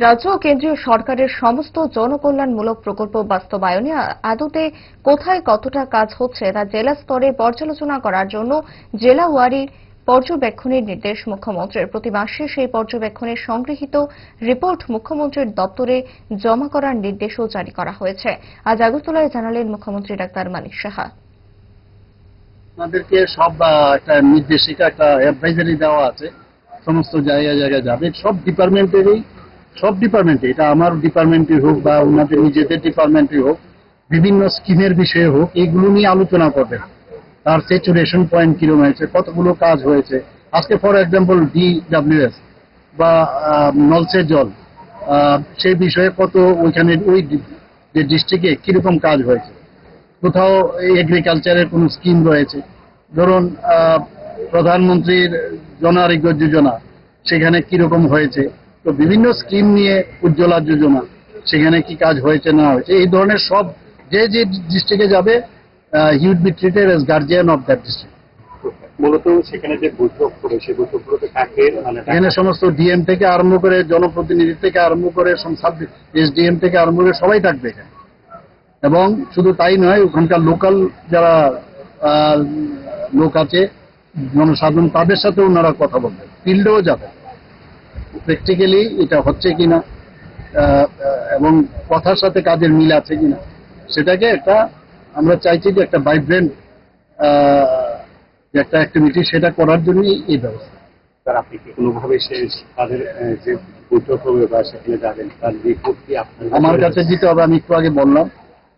রাজ্য ও কেন্দ্রীয় সরকারের সমস্ত জনকল্যাণমূলক প্রকল্প বাস্তবায়নে আদতে কোথায় কতটা কাজ হচ্ছে তা জেলা স্তরে পর্যালোচনা করার জন্য জেলা ওয়ারি পর্যবেক্ষণের নির্দেশ মুখ্যমন্ত্রীর। প্রতি মাসে সেই পর্যবেক্ষণের সংগৃহীত রিপোর্ট মুখ্যমন্ত্রীর দপ্তরে জমা করার নির্দেশও জারি করা হয়েছে। আজ আগরতলায় জানালেন মুখ্যমন্ত্রী ডাক্তার মানিক সাহা। আমাদেরকে সব একটা নির্দেশিকা, একটা অ্যাডভাইজারি দেওয়া আছে, সমস্ত জায়গায় জায়গায় যাবে, সব ডিপার্টমেন্টে, এটা আমার ডিপার্টমেন্টই হোক বা ওনাদের নিজেদের ডিপার্টমেন্টই হোক, বিভিন্ন স্কিমের বিষয়ে হোক, এগুলো নিয়ে আলোচনা করবেন। তার স্যাচুরেশন পয়েন্ট কিরকম হয়েছে, কতগুলো কাজ হয়েছে। আজকে ফর এক্সাম্পল DWS বা নলসের জল, সেই বিষয়ে কত ওইখানে ওই যে ডিস্ট্রিক্টে কিরকম কাজ হয়েছে, কোথাও এগ্রিকালচারের কোনো স্কিম রয়েছে, ধরুন প্রধানমন্ত্রীর জন আরোগ্য যোজনা, সেখানে কিরকম হয়েছে। তো বিভিন্ন স্কিম নিয়ে উজ্জ্বলা যোজনা, সেখানে কি কাজ হয়েছে না হয়েছে, এই ধরনের সব যে ডিস্ট্রিক্টে যাবে, he would be treated as guardian of that district. মূলত সেখানে যে বৈঠক করে সেই বৈঠকগুলোতে কাকে এখানে সমস্ত ডিএম থেকে আরম্ভ করে, জনপ্রতিনিধি থেকে আরম্ভ করে, SDM থেকে আরম্ভ করে সবাই থাকবে এখানে। এবং শুধু তাই নয়, ওখানকার লোকাল যারা লোক আছে, জনসাধারণ, তাদের সাথে ওনারা কথা বলবেন, ফিল্ডেও যাবেন, প্র্যাকটিক্যালি এটা হচ্ছে কিনা এবং কথার সাথে কাজের মিল আছে কিনা, সেটাকে একটা আমরা চাইছি যে একটা ভাইব্রেন্ট একটা অ্যাক্টিভিটি, সেটা করার জন্যই এই ব্যবস্থা। স্যার, আপনি কি কোনোভাবে তাদের যে বৈঠক হবে বা সেখানে যাবেন, তার রিপোর্ট কি আমার কাছে দিতে হবে? আমি একটু আগে বললাম,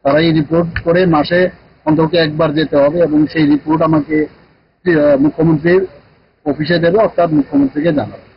তারা এই রিপোর্ট করে মাসে অন্তত একবার যেতে হবে এবং সেই রিপোর্ট আমাকে মুখ্যমন্ত্রীর অফিসে দেবে, অর্থাৎ মুখ্যমন্ত্রীকে জানাবে।